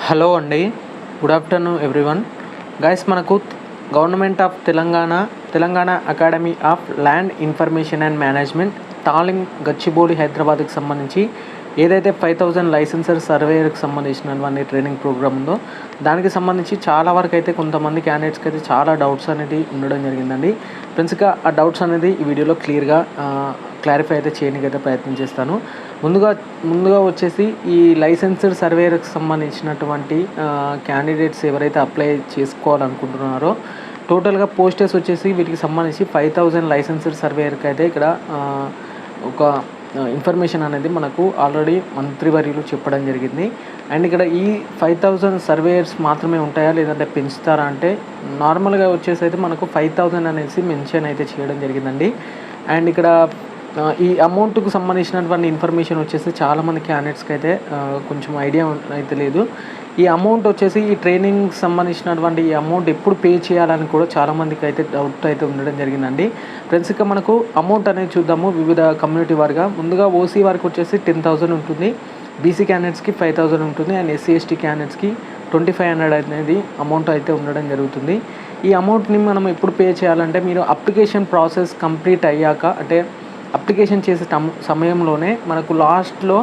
Hello అండి. Good afternoon everyone. Guys, మనకు government of Telangana academy of land information and management తాలిం గచ్చిబౌలి హైదరాబాద్కి సంబంధించి ఏదైతే 5000 లైసెన్సర్ సర్వేయర్కి సంబంధించినటువంటి ట్రైనింగ్ ప్రోగ్రామ్ ఉందో దానికి సంబంధించి చాలా వరకు అయితే కొంతమంది క్యాండిడేట్స్కి అయితే చాలా డౌట్స్ అనేది ఉండడం జరిగిందండి. ఫ్రెండ్స్గా ఆ డౌట్స్ అనేది ఈ వీడియోలో క్లియర్గా క్లారిఫై అయితే చేయడానికి అయితే ప్రయత్నం చేస్తాను. ముందుగా వచ్చేసి ఈ లైసెన్స్డ్ సర్వేయర్కి సంబంధించినటువంటి క్యాండిడేట్స్ ఎవరైతే అప్లై చేసుకోవాలనుకుంటున్నారో టోటల్గా పోస్టర్స్ వచ్చేసి వీటికి సంబంధించి 5000 లైసెన్స్డ్ సర్వేయర్కి అయితే ఇక్కడ ఒక ఇన్ఫర్మేషన్ అనేది మనకు ఆల్రెడీ మంత్రివర్యులు చెప్పడం జరిగింది. అండ్ ఇక్కడ ఈ 5000 సర్వేయర్స్ మాత్రమే ఉంటాయా లేదంటే పెంచుతారా అంటే నార్మల్గా వచ్చేసి అయితే మనకు 5000 అనేసి మెన్షన్ అయితే చేయడం జరిగిందండి. అండ్ ఇక్కడ ఈ అమౌంట్కు సంబంధించినటువంటి ఇన్ఫర్మేషన్ వచ్చేసి చాలామంది క్యాండిడేట్స్కి అయితే కొంచెం ఐడియా అయితే లేదు. ఈ అమౌంట్ వచ్చేసి ఈ ట్రైనింగ్కి సంబంధించినటువంటి ఈ అమౌంట్ ఎప్పుడు పే చేయాలని కూడా చాలామందికి అయితే డౌట్ అయితే ఉండడం జరిగిందండి. ఫ్రెండ్స్, ఇక మనకు అమౌంట్ అనేది చూద్దాము వివిధ కమ్యూనిటీ వారిగా. ముందుగా ఓసీ వారికి వచ్చేసి 10,000 ఉంటుంది, బీసీ క్యాండిడేట్స్కి 5,000 ఉంటుంది, అండ్ ఎస్సీ ఎస్టీ క్యాండిడేట్స్కి 2500 అనేది అమౌంట్ అయితే ఉండడం జరుగుతుంది. ఈ అమౌంట్ని మనం ఎప్పుడు పే చేయాలంటే మీరు అప్లికేషన్ ప్రాసెస్ కంప్లీట్ అయ్యాక, అంటే అప్లికేషన్ చేసే సమయంలోనే మనకు లాస్ట్లో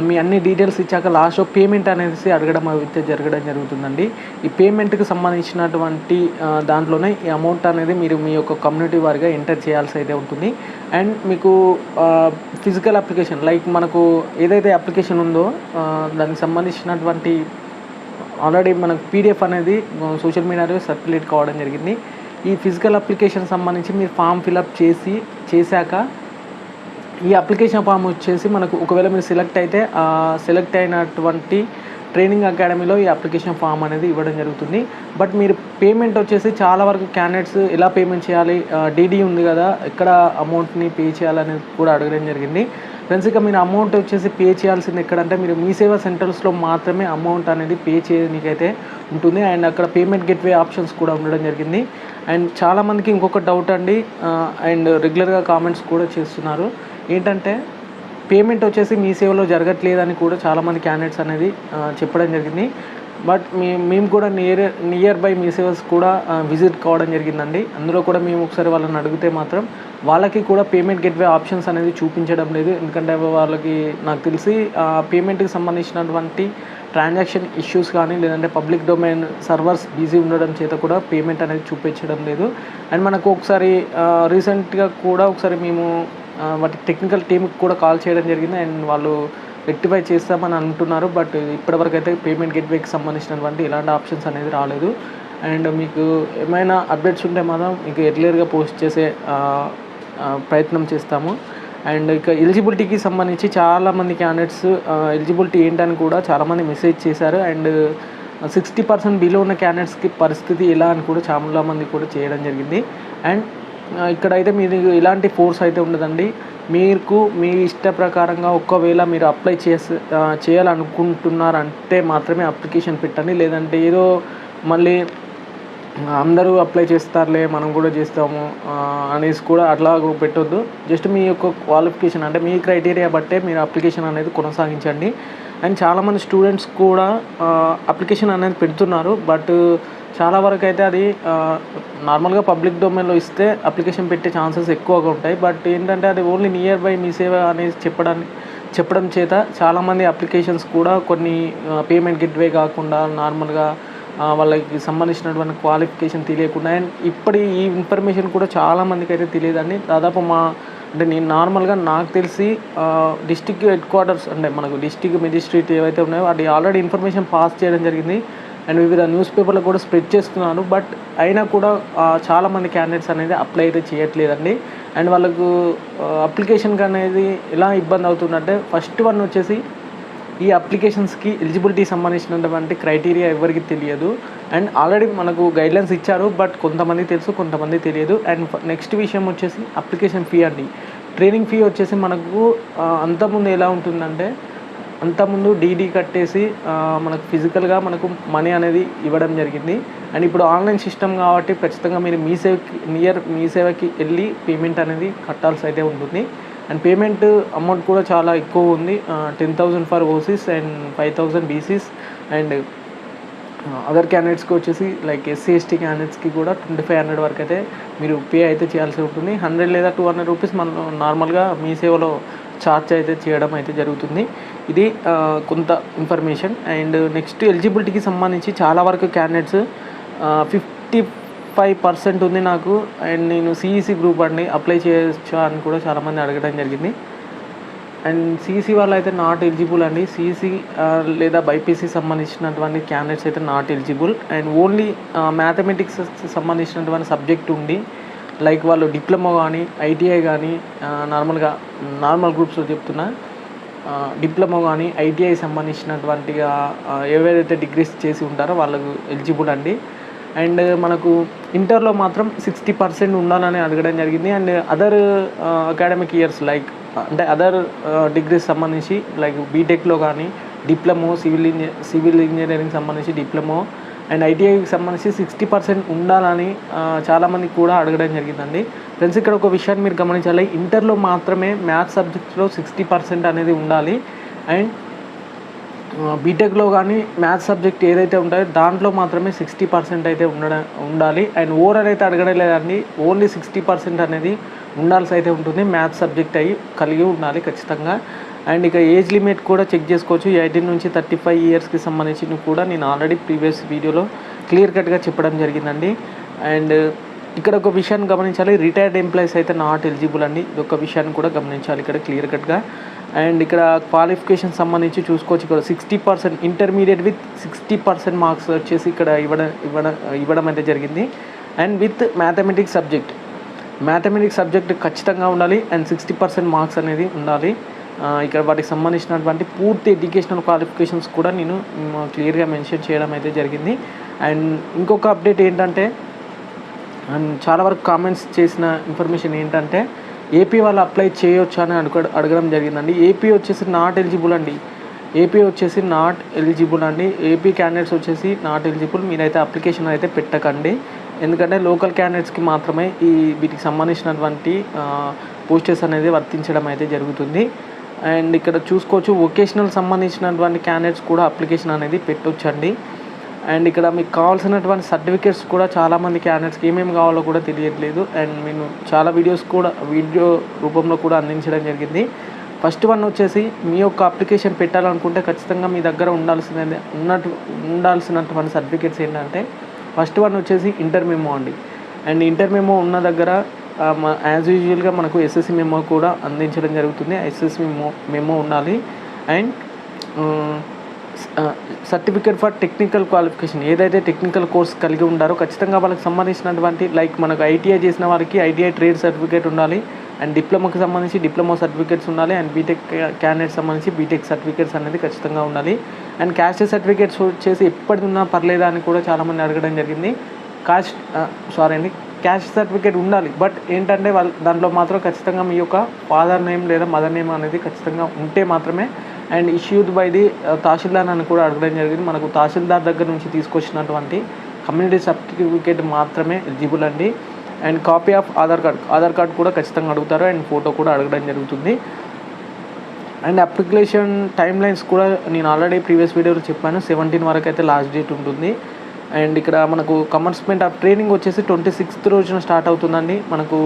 మీ అన్ని డీటెయిల్స్ ఇచ్చాక లాస్ట్లో పేమెంట్ అనేది అడగడం అయితే జరగడం జరుగుతుందండి. ఈ పేమెంట్కి సంబంధించినటువంటి దాంట్లోనే ఈ అమౌంట్ అనేది మీరు మీ యొక్క కమ్యూనిటీ వారిగా ఎంటర్ చేయాల్సి అయితే ఉంటుంది. అండ్ మీకు ఫిజికల్ అప్లికేషన్ లైక్ మనకు ఏదైతే అప్లికేషన్ ఉందో దానికి సంబంధించినటువంటి ఆల్రెడీ మనకు పీడిఎఫ్ అనేది సోషల్ మీడియాలో సర్క్యులేట్ కావడం జరిగింది. ఈ ఫిజికల్ అప్లికేషన్ సంబంధించి మీరు ఫామ్ ఫిలప్ చేశాక ఈ అప్లికేషన్ ఫామ్ వచ్చేసి మనకు ఒకవేళ మీరు సెలెక్ట్ అయినటువంటి ట్రైనింగ్ అకాడమీలో ఈ అప్లికేషన్ ఫామ్ అనేది ఇవ్వడం జరుగుతుంది. బట్ మీరు పేమెంట్ వచ్చేసి చాలా వరకు క్యాండిడేట్స్ ఎలా పేమెంట్ చేయాలి, డీడీ ఉంది కదా, ఎక్కడ అమౌంట్ని పే చేయాలనేది కూడా అడగడం జరిగింది. ఫ్రెండ్స్, ఇక మీరు అమౌంట్ వచ్చేసి పే చేయాల్సింది ఎక్కడంటే మీరు మీ సేవా సెంటర్స్లో మాత్రమే అమౌంట్ అనేది పే చేయడానికైతే ఉంటుంది. అండ్ అక్కడ పేమెంట్ గేట్వే ఆప్షన్స్ కూడా ఉండడం జరిగింది. అండ్ చాలామందికి ఇంకొక డౌట్ అండి, అండ్ రెగ్యులర్గా కామెంట్స్ కూడా చేస్తున్నారు, ఏంటంటే పేమెంట్ వచ్చేసి మీ సేవలో జరగట్లేదని కూడా చాలామంది క్యాండిడేట్స్ అనేది చెప్పడం జరిగింది. బట్ మేము కూడా నియర్ బై మీ సేవస్ కూడా విజిట్ కావడం జరిగిందండి. అందులో కూడా మేము ఒకసారి వాళ్ళని అడిగితే మాత్రం వాళ్ళకి కూడా పేమెంట్ గేట్వే ఆప్షన్స్ అనేది చూపించడం లేదు. ఎందుకంటే వాళ్ళకి నాకు తెలిసి పేమెంట్కి సంబంధించినటువంటి ట్రాన్సాక్షన్ ఇష్యూస్ కానీ లేదంటే పబ్లిక్ డొమైన్ సర్వర్స్ బిజీ ఉండడం చేత కూడా పేమెంట్ అనేది చూపించడం లేదు. అండ్ మనకు ఒకసారి రీసెంట్గా కూడా ఒకసారి మేము వాటి టెక్నికల్ టీమ్కి కూడా కాల్ చేయడం జరిగింది. అండ్ వాళ్ళు రెక్టిఫై చేస్తామని అంటున్నారు. బట్ ఇప్పటివరకు అయితే పేమెంట్ గేట్వేకి సంబంధించినటువంటి ఎలాంటి ఆప్షన్స్ అనేది రాలేదు. అండ్ మీకు ఏమైనా అప్డేట్స్ ఉంటే మాత్రం మీకు ఎర్లియర్గా పోస్ట్ చేసే ప్రయత్నం చేస్తాము. అండ్ ఇక ఎలిజిబిలిటీకి సంబంధించి చాలామంది క్యాండిడేట్స్ ఎలిజిబిలిటీ ఏంటని కూడా చాలామంది మెసేజ్ చేశారు. అండ్ 60% బిలో ఉన్న క్యాండిడేట్స్కి పరిస్థితి ఎలా అని కూడా చాలామంది కూడా చేయడం జరిగింది. అండ్ ఇక్కడైతే మీరు ఎలాంటి ఫోర్స్ అయితే ఉండదండి. మీకు మీ ఇష్ట ప్రకారంగా ఒకవేళ మీరు అప్లై చేయాలనుకుంటున్నారంటే మాత్రమే అప్లికేషన్ పెట్టండి. లేదంటే ఏదో మళ్ళీ అందరూ అప్లై చేస్తారులే మనం కూడా చేస్తాము అనేసి కూడా అట్లా పెట్టొద్దు. జస్ట్ మీ యొక్క క్వాలిఫికేషన్ అంటే మీ క్రైటీరియా బట్టే మీరు అప్లికేషన్ అనేది కొనసాగించండి. అండ్ చాలామంది స్టూడెంట్స్ కూడా అప్లికేషన్ అనేది పెడుతున్నారు. బట్ చాలా వరకు అయితే అది నార్మల్గా పబ్లిక్ డొమైన్లో ఇస్తే అప్లికేషన్ పెట్టే ఛాన్సెస్ ఎక్కువగా ఉంటాయి. బట్ ఏంటంటే అది ఓన్లీ నియర్ బై మీ సేవ అనేది చెప్పడం చేత చాలామంది అప్లికేషన్స్ కూడా కొన్ని పేమెంట్ గేట్వే కాకుండా నార్మల్గా వాళ్ళకి సంబంధించినటువంటి క్వాలిఫికేషన్ తెలియకుండా, అండ్ ఇప్పటి ఈ ఇన్ఫర్మేషన్ కూడా చాలామందికి అయితే తెలియదండి. దాదాపు అంటే నేను నార్మల్గా నాకు తెలిసి డిస్టిక్ హెడ్ క్వార్టర్స్ అంటే మనకు డిస్టిక్ మెజిస్ట్రేట్ ఏవైతే ఉన్నాయో అది ఆల్రెడీ ఇన్ఫర్మేషన్ పాస్ చేయడం జరిగింది. అండ్ వివిధ న్యూస్ పేపర్లో కూడా స్ప్రెడ్ చేస్తున్నారు. బట్ అయినా కూడా చాలామంది క్యాండిడేట్స్ అనేది అప్లై అయితే చేయట్లేదండి. అండ్ వాళ్ళకు అప్లికేషన్కి అనేది ఎలా ఇబ్బంది అవుతుందంటే ఫస్ట్ వన్ వచ్చేసి ఈ అప్లికేషన్స్కి ఎలిజిబిలిటీ సంబంధించినటువంటి క్రైటీరియా ఎవరికి తెలియదు. అండ్ ఆల్రెడీ మనకు గైడ్లైన్స్ ఇచ్చారు, బట్ కొంతమంది తెలుసు కొంతమంది తెలియదు. అండ్ నెక్స్ట్ విషయం వచ్చేసి అప్లికేషన్ ఫీ అండి. ట్రైనింగ్ ఫీ వచ్చేసి మనకు అంతకుముందు ఎలా ఉంటుందంటే అంతకుముందు డీడీ కట్టేసి మనకు ఫిజికల్గా మనకు మనీ అనేది ఇవ్వడం జరిగింది. అండ్ ఇప్పుడు ఆన్లైన్ సిస్టమ్ కాబట్టి ఖచ్చితంగా మీరు మీ సేవకి వెళ్ళి పేమెంట్ అనేది కట్టాల్సి అయితే ఉంటుంది. అండ్ పేమెంట్ అమౌంట్ కూడా చాలా ఎక్కువ ఉంది. 10,000 for OCs and 5,000 BCs and other క్యాండిడేట్స్కి వచ్చేసి లైక్ ఎస్సీ ఎస్టీ క్యాండిడేట్స్కి కూడా 2500 వరకు అయితే మీరు పే అయితే చేయాల్సి ఉంటుంది. 100 లేదా 200 రూపీస్ మనం నార్మల్గా మీ సేవలో ఛార్జ్ అయితే చేయడం అయితే జరుగుతుంది. ఇది కొంత ఇన్ఫర్మేషన్. అండ్ నెక్స్ట్ ఎలిజిబిలిటీకి సంబంధించి చాలా వరకు క్యాండిడేట్స్ 55% ఉంది నాకు, అండ్ నేను సిఈసి గ్రూప్ అండి అప్లై చేయొచ్చా అని కూడా చాలామంది అడగడం జరిగింది. అండ్ సిఈసి వాళ్ళు అయితే నాట్ ఎలిజిబుల్ అండి. సిఈసి లేదా బైపీసీ సంబంధించినటువంటి క్యాండిడేట్స్ అయితే not eligible. And only mathematics సంబంధించినటువంటి సబ్జెక్ట్ ఉండి లైక్ వాళ్ళు డిప్లొమా కానీ ఐటీఐ కానీ నార్మల్ గ్రూప్స్లో చెప్తున్నా డిప్లొమా కానీ ఐటీఐ సంబంధించినటువంటిగా ఎవరైతే డిగ్రీస్ చేసి ఉంటారో వాళ్ళకు ఎలిజిబుల్ అండి. అండ్ మనకు ఇంటర్లో మాత్రం 60% ఉండాలని అడగడం జరిగింది. And other academic years like అంటే అదర్ డిగ్రీస్ సంబంధించి లైక్ బీటెక్లో కానీ డిప్లొమో సివిల్ ఇంజనీరింగ్ సంబంధించి డిప్లొమో అండ్ ఐటీఐకి సంబంధించి 60% ఉండాలని చాలామంది కూడా అడగడం జరిగిందండి. ఫ్రెండ్స్, ఇక్కడ ఒక విషయాన్ని మీరు గమనించాలి, ఇంటర్లో మాత్రమే మ్యాథ్స్ సబ్జెక్ట్స్లో 60% అనేది ఉండాలి. అండ్ బీటెక్లో కానీ మ్యాథ్స్ సబ్జెక్ట్ ఏదైతే ఉంటాయో దాంట్లో మాత్రమే 60% అయితే ఉండాలి. అండ్ ఓవరాల్ అయితే అడగడం లేదండి, ఓన్లీ 60% అనేది ఉండాల్సి అయితే ఉంటుంది. మ్యాథ్స్ సబ్జెక్ట్ అయ్యి కలిగి ఉండాలి ఖచ్చితంగా. అండ్ ఇక ఏజ్ లిమిట్ కూడా చెక్ చేసుకోవచ్చు. 18 నుంచి 35 ఇయర్స్కి సంబంధించి కూడా నేను ఆల్రెడీ ప్రీవియస్ వీడియోలో క్లియర్ కట్గా చెప్పడం జరిగిందండి. అండ్ ఇక్కడ ఒక విషయాన్ని గమనించాలి, రిటైర్డ్ ఎంప్లాయీస్ అయితే నాట్ ఎలిజిబుల్ అండి. ఇది ఒక విషయాన్ని కూడా గమనించాలి ఇక్కడ క్లియర్ కట్గా. అండ్ ఇక్కడ క్వాలిఫికేషన్ సంబంధించి చూసుకోవచ్చు. ఇక్కడ 60% ఇంటర్మీడియట్ విత్ 60% మార్క్స్ వచ్చేసి ఇక్కడ ఇవ్వడం అయితే జరిగింది. అండ్ విత్ మ్యాథమెటిక్స్ సబ్జెక్ట్ ఖచ్చితంగా ఉండాలి. అండ్ 60% మార్క్స్ అనేది ఉండాలి. ఇక్కడ వాటికి సంబంధించినటువంటి పూర్తి ఎడ్యుకేషనల్ క్వాలిఫికేషన్స్ కూడా నేను క్లియర్గా మెన్షన్ చేయడం అయితే జరిగింది. అండ్ ఇంకొక అప్డేట్ ఏంటంటే, అండ్ చాలా వరకు కామెంట్స్ చేసిన ఇన్ఫర్మేషన్ ఏంటంటే ఏపీ వాళ్ళు అప్లై చేయొచ్చా అని అడగడం జరిగిందండి. ఏపీ వచ్చేసి నాట్ ఎలిజిబుల్ అండి. ఏపీ క్యాండిడేట్స్ వచ్చేసి నాట్ ఎలిజిబుల్. మీరైతే అప్లికేషన్ అయితే పెట్టకండి, ఎందుకంటే లోకల్ క్యాండిడేట్స్కి మాత్రమే వీటికి సంబంధించినటువంటి పోస్టర్స్ అనేది వర్తించడం అయితే జరుగుతుంది. అండ్ ఇక్కడ చూసుకోవచ్చు, వొకేషనల్ సంబంధించినటువంటి క్యాండిడేట్స్ కూడా అప్లికేషన్ అనేది పెట్టొచ్చండి. అండ్ ఇక్కడ మీకు కావాల్సినటువంటి సర్టిఫికేట్స్ కూడా చాలామంది క్యాండిడేట్స్కి ఏమేమి కావాలో కూడా తెలియట్లేదు. అండ్ నేను చాలా వీడియో రూపంలో కూడా అందించడం జరిగింది. ఫస్ట్ వన్ వచ్చేసి మీ యొక్క అప్లికేషన్ పెట్టాలనుకుంటే ఖచ్చితంగా మీ దగ్గర ఉండాల్సినటువంటి సర్టిఫికేట్స్ ఏంటంటే, ఫస్ట్ వన్ వచ్చేసి ఇంటర్ మెమో అండి. అండ్ ఇంటర్ మెమో ఉన్న దగ్గర యాజ్ యూజువల్గా మనకు ఎస్ఎస్సి మెమో కూడా అందించడం జరుగుతుంది. ఎస్ఎస్సి మెమో ఉండాలి. And certificate for technical qualification, ఏదైతే టెక్నికల్ కోర్స్ కలిగి ఉంటారో ఖచ్చితంగా వాళ్ళకి సంబంధించినటువంటి లైక్ మనకు ఐటీఐ చేసిన వారికి ఐటీఐ ట్రేడ్ సర్టిఫికేట్ ఉండాలి. అండ్ డిప్లొమాకి సంబంధించి డిప్లొమా సర్టిఫికేట్స్ ఉండాలి. అండ్ బీటెక్ క్యాండిడేట్స్ సంబంధించి బీటెక్ సర్టిఫికేట్స్ అనేది ఖచ్చితంగా ఉండాలి. అండ్ క్యాస్ట్ సర్టిఫికేట్స్ వచ్చేసి ఎప్పటి ఉన్నా పర్లేదా అని కూడా చాలామంది అడగడం జరిగింది. క్యాస్ట్ సర్టిఫికేట్ ఉండాలి, బట్ ఏంటంటే దాంట్లో మాత్రం ఖచ్చితంగా మీ యొక్క ఫాదర్ నేమ్ లేదా మదర్ నేమ్ అనేది ఖచ్చితంగా ఉంటే మాత్రమే. అండ్ ఇష్యూడ్ బై ది తహసీల్దార్ అని కూడా అడగడం జరిగింది. మనకు తహసీల్దార్ దగ్గర నుంచి తీసుకొచ్చినటువంటి కమ్యూనిటీ సర్టిఫికేట్ మాత్రమే ఎలిజిబుల్ అండి. And copy of Aadhaar card కూడా ఖచ్చితంగా అడుగుతారు. అండ్ ఫోటో కూడా అడగడం జరుగుతుంది. అండ్ అప్లికేషన్ టైమ్ లైన్స్ కూడా నేను ఆల్రెడీ ప్రీవియస్ వీడియోలో చెప్పాను, 17 వరకు అయితే లాస్ట్ డేట్ ఉంటుంది. అండ్ ఇక్కడ మనకు కమర్స్మెంట్ ఆఫ్ ట్రైనింగ్ వచ్చేసి 26th రోజున స్టార్ట్ అవుతుందండి. మనకు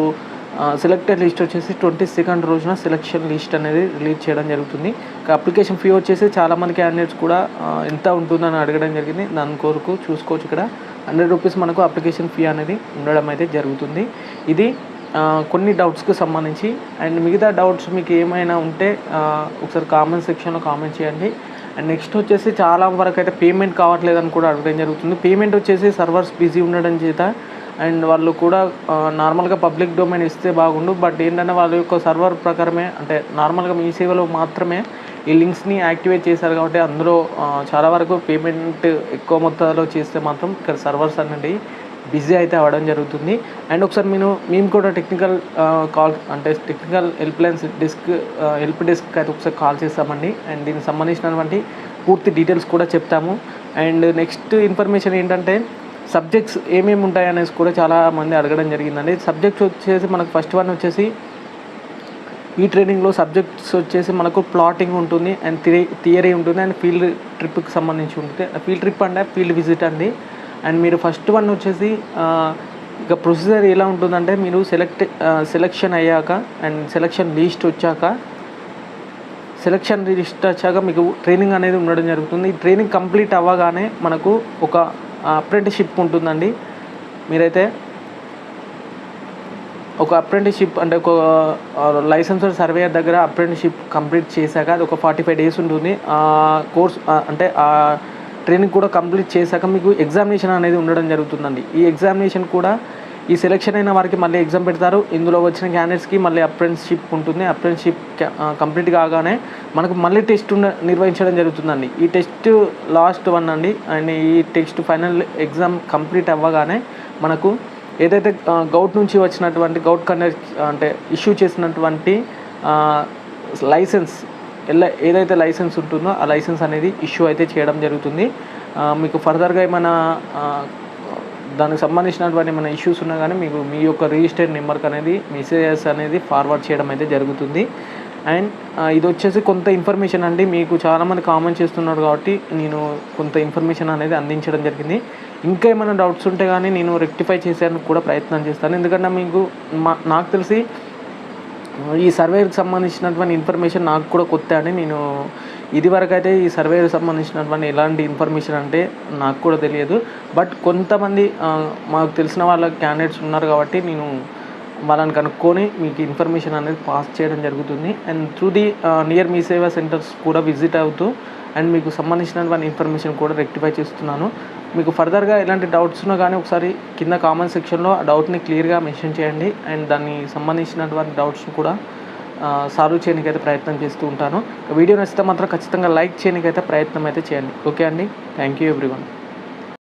సెలెక్టెడ్ లిస్ట్ వచ్చేసి 22nd రోజున సెలెక్షన్ లిస్ట్ అనేది రిలీజ్ చేయడం జరుగుతుంది. అప్లికేషన్ ఫీ వచ్చేసి చాలామంది క్యాండిడేట్స్ కూడా ఎంత ఉంటుందని అడగడం జరిగింది. దాని కొరకు చూసుకోవచ్చు, ఇక్కడ 100 రూపీస్ మనకు అప్లికేషన్ ఫీ అనేది ఉండడం అయితే జరుగుతుంది. ఇది కొన్ని డౌట్స్కి సంబంధించి. అండ్ మిగతా డౌట్స్ మీకు ఏమైనా ఉంటే ఒకసారి కామెంట్ సెక్షన్లో కామెంట్ చేయండి. అండ్ నెక్స్ట్ వచ్చేసి చాలా వరకు అయితే పేమెంట్ కావట్లేదని కూడా అడగడం జరుగుతుంది. పేమెంట్ వచ్చేసి సర్వర్స్ బిజీ ఉండడం చేత అండ్ వాళ్ళు కూడా నార్మల్గా పబ్లిక్ డొమైన్ ఇస్తే బాగుండు, బట్ ఏంటంటే వాళ్ళ యొక్క సర్వర్ ప్రకారమే, అంటే నార్మల్గా మీ సేవలో మాత్రమే ఈ లింక్స్ని యాక్టివేట్ చేశారు కాబట్టి అందులో చాలా వరకు పేమెంట్ ఎక్కువ మొత్తంలో చేస్తే మాత్రం ఇక్కడ సర్వర్స్ అనేది బిజీ అయితే అవ్వడం జరుగుతుంది. అండ్ ఒకసారి మేము కూడా టెక్నికల్ హెల్ప్ డెస్క్ అయితే ఒకసారి కాల్ చేస్తామండి. అండ్ దీనికి సంబంధించినటువంటి పూర్తి డీటెయిల్స్ కూడా చెప్తాము. అండ్ నెక్స్ట్ ఇన్ఫర్మేషన్ ఏంటంటే సబ్జెక్ట్స్ ఏమేమి ఉంటాయి అనేసి కూడా చాలామంది అడగడం జరిగిందండి. సబ్జెక్ట్స్ వచ్చేసి మనకు ఫస్ట్ వన్ వచ్చేసి ఈ ట్రైనింగ్లో సబ్జెక్ట్స్ వచ్చేసి మనకు ప్లాటింగ్ ఉంటుంది అండ్ థియరీ ఉంటుంది అండ్ ఫీల్డ్ ట్రిప్కి సంబంధించి ఉంటుంది. ఫీల్డ్ ట్రిప్ అంటే ఫీల్డ్ విజిట్ అండి. అండ్ మీరు ఫస్ట్ వన్ వచ్చేసి ఇక ప్రొసీజర్ ఎలా ఉంటుందంటే, మీరు సెలెక్షన్ అయ్యాక అండ్ సెలెక్షన్ లిస్ట్ వచ్చాక మీకు ట్రైనింగ్ అనేది ఉండడం జరుగుతుంది. ఈ ట్రైనింగ్ కంప్లీట్ అవ్వగానే మనకు ఒక అప్రెంటిస్షిప్ ఉంటుందండి. మీరైతే ఒక అప్రెంటిస్షిప్ అంటే ఒక లైసెన్స్డ్ సర్వేయర్ దగ్గర అప్రెంటిస్షిప్ కంప్లీట్ చేశాక అది ఒక 45 days ఉంటుంది. కోర్స్ అంటే ఆ ట్రైనింగ్ కూడా కంప్లీట్ చేశాక మీకు ఎగ్జామినేషన్ అనేది ఉండడం జరుగుతుందండి. ఈ ఎగ్జామినేషన్ కూడా ఈ సెలెక్షన్ అయిన వారికి మళ్ళీ ఎగ్జామ్ పెడతారు. ఇందులో వచ్చిన క్యాండిడేట్స్కి మళ్ళీ అప్రెంటిస్షిప్ ఉంటుంది. అప్రెంటిస్షిప్ కంప్లీట్ కాగానే మనకు మళ్ళీ టెస్ట్ నిర్వహించడం జరుగుతుందండి. ఈ టెస్ట్ లాస్ట్ వన్ అండి. అండ్ ఈ టెస్ట్ ఫైనల్ ఎగ్జామ్ కంప్లీట్ అవ్వగానే మనకు ఏదైతే గౌట్ నుంచి వచ్చినటువంటి గౌట్ కండక్ట్ అంటే ఇష్యూ చేసినటువంటి లైసెన్స్ ఏదైతే లైసెన్స్ ఉంటుందో ఆ లైసెన్స్ అనేది ఇష్యూ అయితే చేయడం జరుగుతుంది. మీకు ఫర్దర్గా ఏమైనా దానికి సంబంధించినటువంటి ఏమైనా ఇష్యూస్ ఉన్నా కానీ మీకు మీ యొక్క రిజిస్టర్డ్ నెంబర్కి అనేది మెసేజెస్ అనేది ఫార్వర్డ్ చేయడం అయితే జరుగుతుంది. అండ్ ఇది వచ్చేసి కొంత ఇన్ఫర్మేషన్ అండి. మీకు చాలామంది కామెంట్ చేస్తున్నారు కాబట్టి నేను కొంత ఇన్ఫర్మేషన్ అనేది అందించడం జరిగింది. ఇంకా ఏమైనా డౌట్స్ ఉంటే కానీ నేను రెక్టిఫై చేసేందుకు కూడా ప్రయత్నం చేస్తాను. ఎందుకంటే మీకు నాకు తెలిసి ఈ సర్వేకి సంబంధించినటువంటి ఇన్ఫర్మేషన్ నాకు కూడా కొత్త అండి. నేను ఇదివరకు అయితే ఈ సర్వేకి సంబంధించినటువంటి ఎలాంటి ఇన్ఫర్మేషన్ అంటే నాకు కూడా తెలియదు. బట్ కొంతమంది మాకు తెలిసిన వాళ్ళ క్యాండిడేట్స్ ఉన్నారు కాబట్టి నేను వాళ్ళని కనుక్కొని మీకు ఇన్ఫర్మేషన్ అనేది పాస్ చేయడం జరుగుతుంది. అండ్ త్రూ ది నియర్ మీ సేవా సెంటర్స్ కూడా విజిట్ అవుతూ అండ్ మీకు సంబంధించినటువంటి ఇన్ఫర్మేషన్ కూడా రెక్టిఫై చేస్తున్నాను. మీకు ఫర్దర్గా ఎలాంటి డౌట్స్ ఉన్నా కానీ ఒకసారి కింద కామెంట్ సెక్షన్లో ఆ డౌట్ని క్లియర్గా మెన్షన్ చేయండి. అండ్ దాన్ని సంబంధించినటువంటి డౌట్స్ని కూడా సాల్వ్ చేయడానికైతే ప్రయత్నం చేస్తూ ఉంటాను. వీడియో నచ్చితే మాత్రం ఖచ్చితంగా లైక్ చేయడానికైతే ప్రయత్నం అయితే చేయండి. ఓకే అండి, థ్యాంక్ యూ ఎవ్రీవన్.